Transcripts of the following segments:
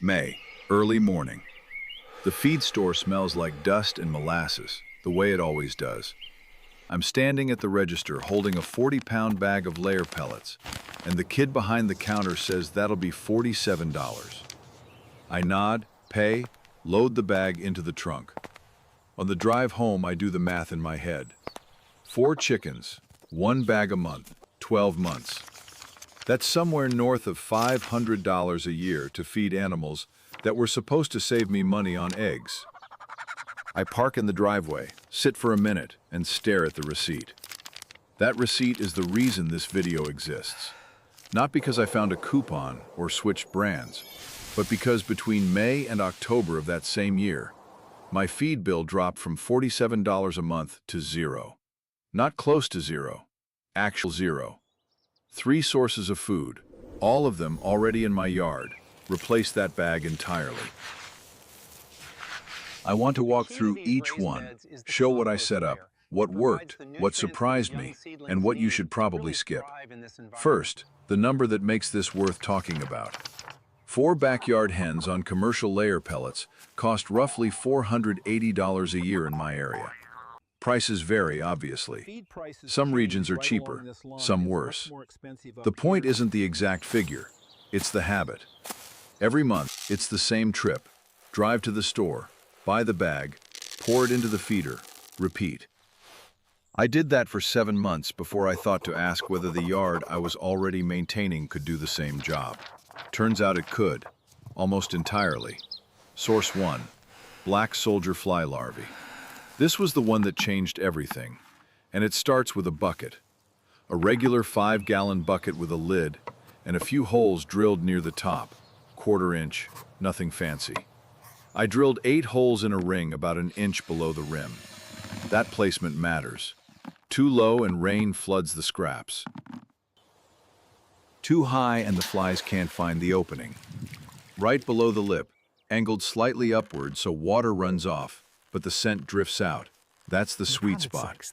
May, early morning. The feed store smells like dust and molasses, the way it always does. I'm standing at the register holding a 40-pound bag of layer pellets, and the kid behind the counter says that'll be $47. I nod, pay, load the bag into the trunk. On the drive home, I do the math in my head. 4 chickens, 1 bag a month, 12 months. That's somewhere north of $500 a year to feed animals that were supposed to save me money on eggs. I park in the driveway, sit for a minute, and stare at the receipt. That receipt is the reason this video exists. Not because I found a coupon or switched brands, but because between May and October of that same year, my feed bill dropped from $47 a month to zero. Not close to zero, actual zero. 3 sources of food, all of them already in my yard, replaced that bag entirely. I want to walk through each one, show what I set up, what worked, what surprised me, and what you should probably skip. First, the number that makes this worth talking about. 4 backyard hens on commercial layer pellets cost roughly $480 a year in my area. Prices vary, obviously. Some regions are cheaper, some worse. The point isn't the exact figure, it's the habit. Every month, it's the same trip. Drive to the store, buy the bag, pour it into the feeder, repeat. I did that for 7 months before I thought to ask whether the yard I was already maintaining could do the same job. Turns out it could, almost entirely. Source 1, black soldier fly larvae. This was the one that changed everything, and it starts with a bucket. A regular 5-gallon bucket with a lid and a few holes drilled near the top, 1/4 inch, nothing fancy. I drilled 8 holes in a ring about an inch below the rim. That placement matters. Too low and rain floods the scraps. Too high and the flies can't find the opening. Right below the lip, angled slightly upward so water runs off, but the scent drifts out. That's the sweet spot.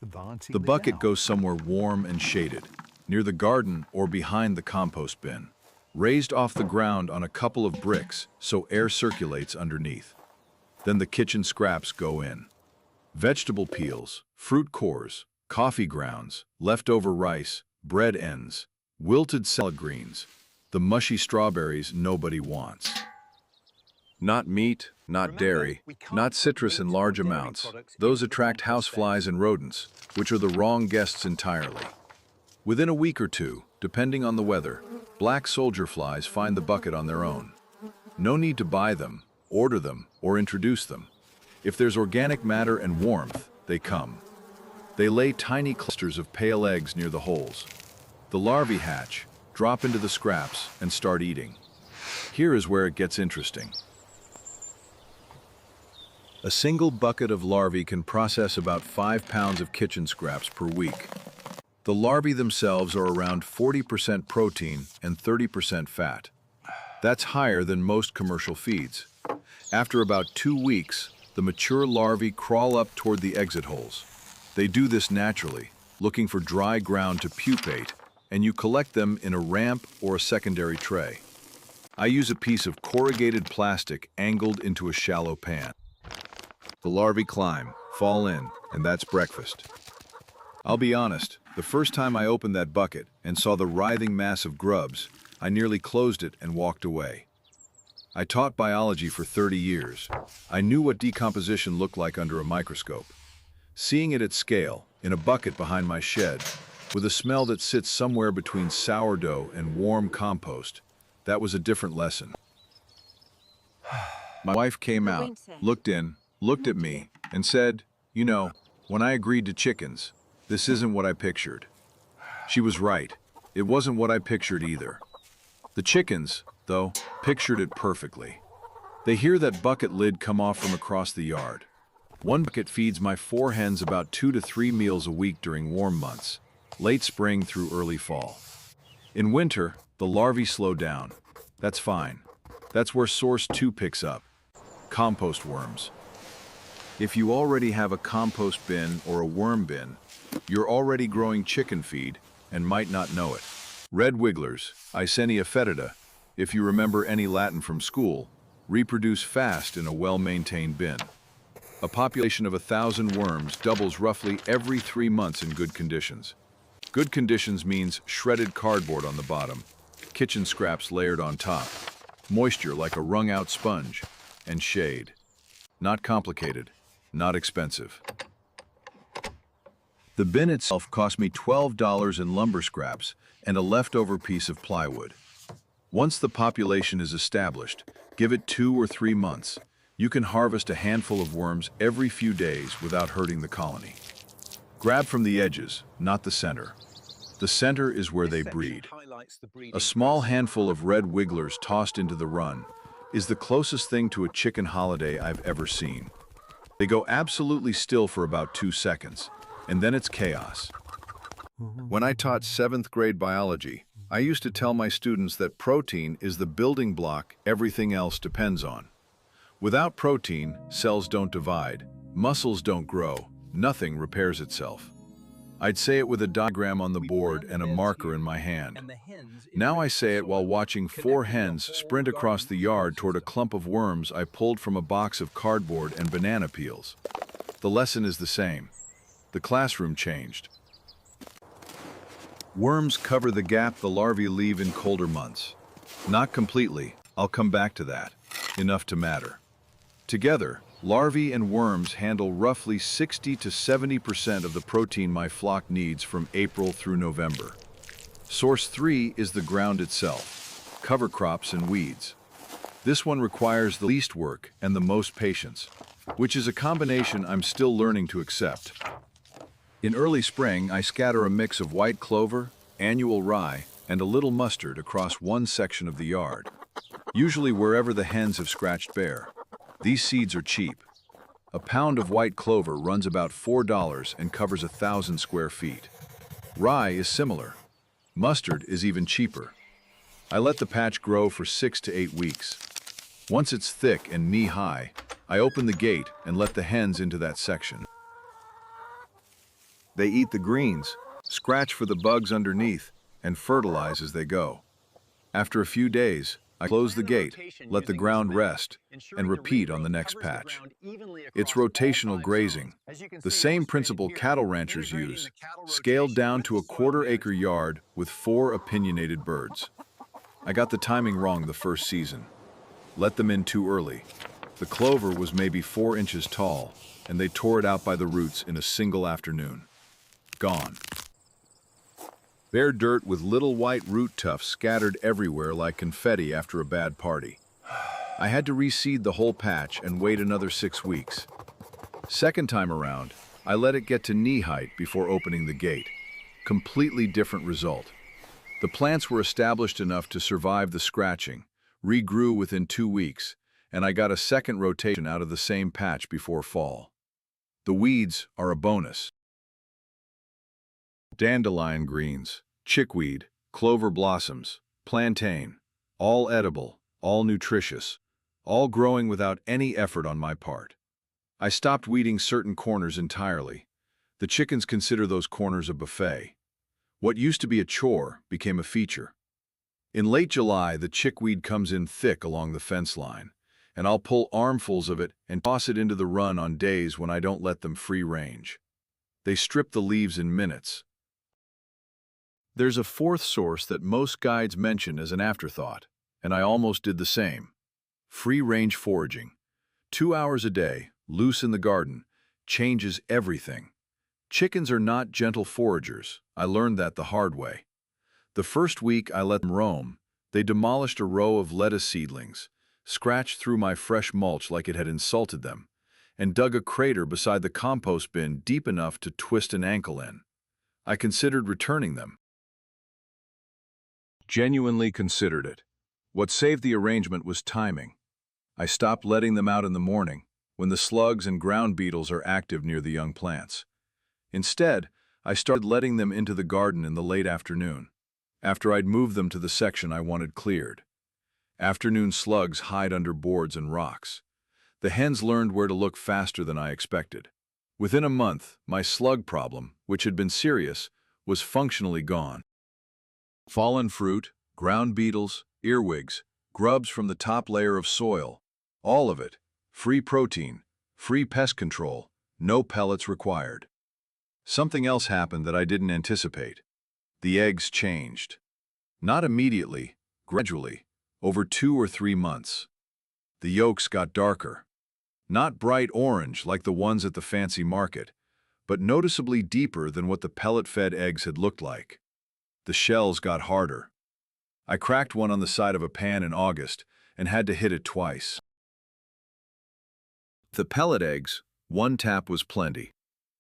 The bucket goes somewhere warm and shaded, near the garden or behind the compost bin, raised off the ground on a couple of bricks so air circulates underneath. Then the kitchen scraps go in. Vegetable peels, fruit cores, coffee grounds, leftover rice, bread ends, wilted salad greens, the mushy strawberries nobody wants. Not meat, not dairy, not citrus in large amounts. Those attract houseflies and rodents, which are the wrong guests entirely. Within a week or 2, depending on the weather, black soldier flies find the bucket on their own. No need to buy them, order them, or introduce them. If there's organic matter and warmth, they come. They lay tiny clusters of pale eggs near the holes. The larvae hatch, drop into the scraps, and start eating. Here is where it gets interesting. A single bucket of larvae can process about 5 pounds of kitchen scraps per week. The larvae themselves are around 40% protein and 30% fat. That's higher than most commercial feeds. After about 2 weeks, the mature larvae crawl up toward the exit holes. They do this naturally, looking for dry ground to pupate, and you collect them in a ramp or a secondary tray. I use a piece of corrugated plastic angled into a shallow pan. The larvae climb, fall in, and that's breakfast. I'll be honest, the first time I opened that bucket and saw the writhing mass of grubs, I nearly closed it and walked away. I taught biology for 30 years. I knew what decomposition looked like under a microscope. Seeing it at scale, in a bucket behind my shed, with a smell that sits somewhere between sourdough and warm compost, that was a different lesson. My wife came out, looked in, looked at me, and said, "You know, when I agreed to chickens, this isn't what I pictured." She was right. It wasn't what I pictured either. The chickens, though, pictured it perfectly. They hear that bucket lid come off from across the yard. One bucket feeds my 4 hens about 2 to 3 meals a week during warm months, late spring through early fall. In winter, the larvae slow down. That's fine. That's where source 2 picks up. Compost worms. If you already have a compost bin or a worm bin, you're already growing chicken feed and might not know it. Red wigglers, Eisenia fetida, if you remember any Latin from school, reproduce fast in a well-maintained bin. A population of 1,000 worms doubles roughly every 3 months in good conditions. Good conditions means shredded cardboard on the bottom, kitchen scraps layered on top, moisture like a wrung-out sponge, and shade. Not complicated, not expensive. The bin itself cost me $12 in lumber scraps and a leftover piece of plywood. Once the population is established, give it 2 or 3 months. You can harvest a handful of worms every few days without hurting the colony. Grab from the edges, not the center. The center is where they breed. A small handful of red wigglers tossed into the run is the closest thing to a chicken holiday I've ever seen. They go absolutely still for about 2 seconds, and then it's chaos. When I taught 7th grade biology, I used to tell my students that protein is the building block everything else depends on. Without protein, cells don't divide, muscles don't grow, nothing repairs itself. I'd say it with a diagram on the board and a marker in my hand. Now I say it while watching 4 hens sprint across the yard toward a clump of worms I pulled from a box of cardboard and banana peels. The lesson is the same. The classroom changed. Worms cover the gap the larvae leave in colder months. Not completely, I'll come back to that. Enough to matter. Together, larvae and worms handle roughly 60 to 70% of the protein my flock needs from April through November. Source 3 is the ground itself, cover crops and weeds. This one requires the least work and the most patience, which is a combination I'm still learning to accept. In early spring, I scatter a mix of white clover, annual rye, and a little mustard across one section of the yard, usually wherever the hens have scratched bare. These seeds are cheap. A pound of white clover runs about $4 and covers 1,000 square feet. Rye is similar. Mustard is even cheaper. I let the patch grow for 6 to 8 weeks. Once it's thick and knee-high, I open the gate and let the hens into that section. They eat the greens, scratch for the bugs underneath, and fertilize as they go. After a few days, I close the gate, let the ground rest, and repeat on the next patch. It's rotational grazing, the same principle cattle ranchers use, scaled down to a quarter-acre yard with 4 opinionated birds. I got the timing wrong the first season. Let them in too early. The clover was maybe 4 inches tall, and they tore it out by the roots in a single afternoon. Gone. Bare dirt with little white root tufts scattered everywhere like confetti after a bad party. I had to reseed the whole patch and wait another 6 weeks. Second time around, I let it get to knee height before opening the gate. Completely different result. The plants were established enough to survive the scratching, regrew within 2 weeks, and I got a second rotation out of the same patch before fall. The weeds are a bonus. Dandelion greens, chickweed, clover blossoms, plantain, all edible, all nutritious, all growing without any effort on my part. I stopped weeding certain corners entirely. The chickens consider those corners a buffet. What used to be a chore became a feature. In late July, the chickweed comes in thick along the fence line, and I'll pull armfuls of it and toss it into the run on days when I don't let them free range. They strip the leaves in minutes. There's a fourth source that most guides mention as an afterthought, and I almost did the same. Free-range foraging. 2 hours a day, loose in the garden, changes everything. Chickens are not gentle foragers. I learned that the hard way. The first week I let them roam, they demolished a row of lettuce seedlings, scratched through my fresh mulch like it had insulted them, and dug a crater beside the compost bin deep enough to twist an ankle in. I considered returning them. Genuinely considered it. What saved the arrangement was timing. I stopped letting them out in the morning, when the slugs and ground beetles are active near the young plants. Instead, I started letting them into the garden in the late afternoon, after I'd moved them to the section I wanted cleared. Afternoon slugs hide under boards and rocks. The hens learned where to look faster than I expected. Within a month, my slug problem, which had been serious, was functionally gone. Fallen fruit, ground beetles, earwigs, grubs from the top layer of soil, All of it. Free protein, free pest control, no pellets required. Something else happened that I didn't anticipate. The eggs changed. Not immediately, gradually, over 2 or 3 months. The yolks got darker. Not bright orange like the ones at the fancy market, but noticeably deeper than what the pellet-fed eggs had looked like. The shells got harder. I cracked one on the side of a pan in August and had to hit it twice. The pellet eggs, one tap was plenty.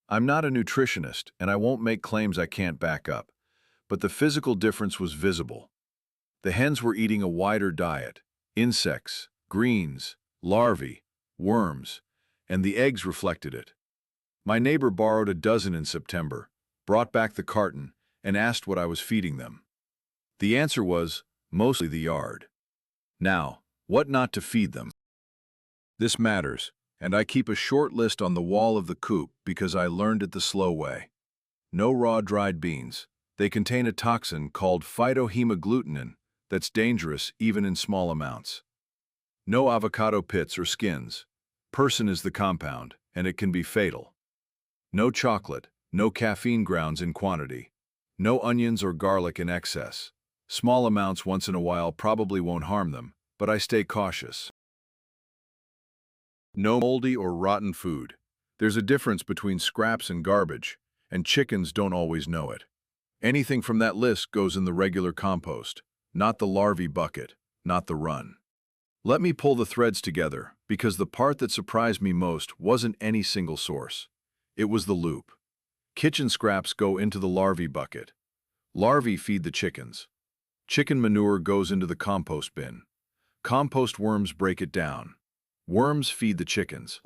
I'm not a nutritionist, and I won't make claims I can't back up, but the physical difference was visible. The hens were eating a wider diet: insects, greens, larvae, worms, and the eggs reflected it. My neighbor borrowed a dozen in September, brought back the carton, and asked what I was feeding them. The answer was, mostly the yard. Now, what not to feed them? This matters, and I keep a short list on the wall of the coop because I learned it the slow way. No raw dried beans. They contain a toxin called phytohemagglutinin that's dangerous even in small amounts. No avocado pits or skins. Persin is the compound, and it can be fatal. No chocolate, no caffeine grounds in quantity. No onions or garlic in excess. Small amounts once in a while probably won't harm them, but I stay cautious. No moldy or rotten food. There's a difference between scraps and garbage, and chickens don't always know it. Anything from that list goes in the regular compost, not the larvae bucket, not the run. Let me pull the threads together, because the part that surprised me most wasn't any single source. It was the loop. Kitchen scraps go into the larvae bucket. Larvae feed the chickens. Chicken manure goes into the compost bin. Compost worms break it down. Worms feed the chickens.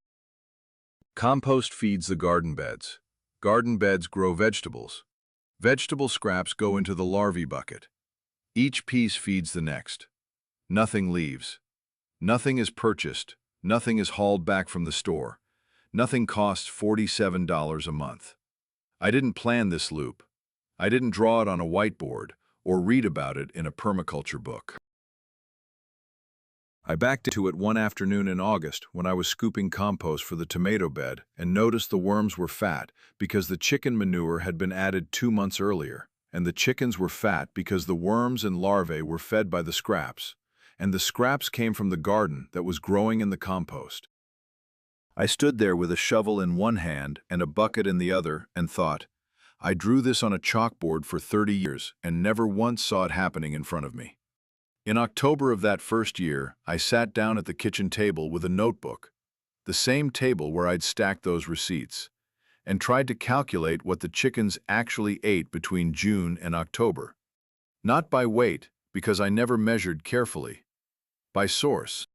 Compost feeds the garden beds. Garden beds grow vegetables. Vegetable scraps go into the larvae bucket. Each piece feeds the next. Nothing leaves. Nothing is purchased. Nothing is hauled back from the store. Nothing costs $47 a month. I didn't plan this loop. I didn't draw it on a whiteboard or read about it in a permaculture book. I backed into it one afternoon in August when I was scooping compost for the tomato bed and noticed the worms were fat because the chicken manure had been added 2 months earlier, and the chickens were fat because the worms and larvae were fed by the scraps, and the scraps came from the garden that was growing in the compost. I stood there with a shovel in one hand and a bucket in the other and thought, I drew this on a chalkboard for 30 years and never once saw it happening in front of me. In October of that first year, I sat down at the kitchen table with a notebook, the same table where I'd stacked those receipts, and tried to calculate what the chickens actually ate between June and October. Not by weight, because I never measured carefully. By source.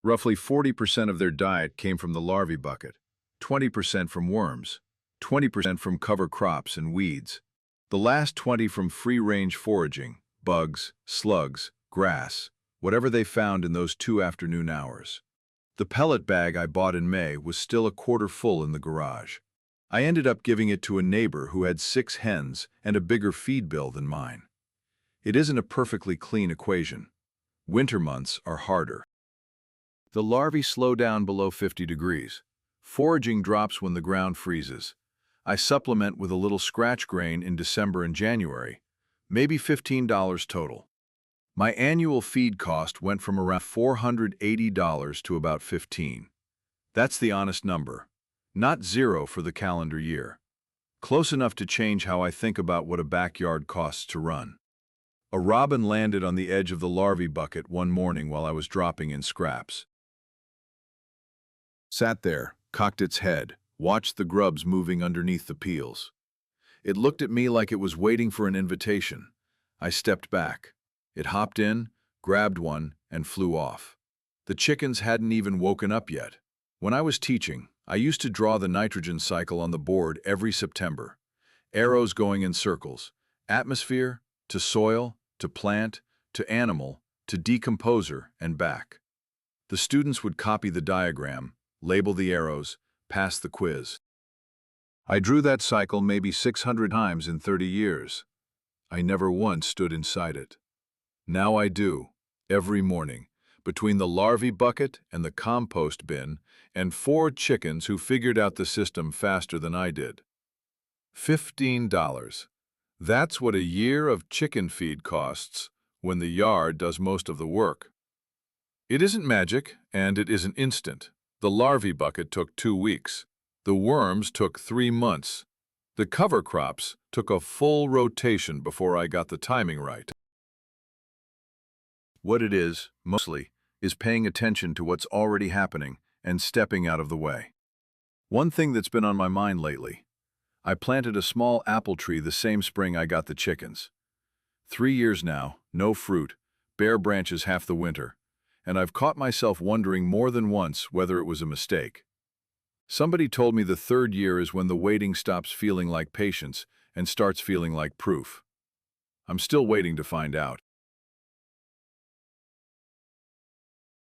Roughly 40% of their diet came from the larvae bucket, 20% from worms, 20% from cover crops and weeds, the last 20% from free-range foraging, bugs, slugs, grass, whatever they found in those 2 afternoon hours. The pellet bag I bought in May was still a quarter full in the garage. I ended up giving it to a neighbor who had 6 hens and a bigger feed bill than mine. It isn't a perfectly clean equation. Winter months are harder. The larvae slow down below 50 degrees. Foraging drops when the ground freezes. I supplement with a little scratch grain in December and January, maybe $15 total. My annual feed cost went from around $480 to about $15. That's the honest number, not zero for the calendar year. Close enough to change how I think about what a backyard costs to run. A robin landed on the edge of the larvae bucket one morning while I was dropping in scraps. Sat there, cocked its head, watched the grubs moving underneath the peels. It looked at me like it was waiting for an invitation. I stepped back. It hopped in, grabbed one, and flew off. The chickens hadn't even woken up yet. When I was teaching, I used to draw the nitrogen cycle on the board every September. Arrows going in circles. Atmosphere, to soil, to plant, to animal, to decomposer, and back. The students would copy the diagram, label the arrows, pass the quiz. I drew that cycle maybe 600 times in 30 years. I never once stood inside it. Now I do, every morning, between the larvae bucket and the compost bin, and 4 chickens who figured out the system faster than I did. $15. That's what a year of chicken feed costs when the yard does most of the work. It isn't magic, and it isn't instant. The larvae bucket took 2 weeks. The worms took 3 months. The cover crops took a full rotation before I got the timing right. What it is, mostly, is paying attention to what's already happening and stepping out of the way. One thing that's been on my mind lately: I planted a small apple tree the same spring I got the chickens. 3 years now, no fruit, bare branches half the winter, and I've caught myself wondering more than once whether it was a mistake. Somebody told me the 3rd year is when the waiting stops feeling like patience and starts feeling like proof. I'm still waiting to find out.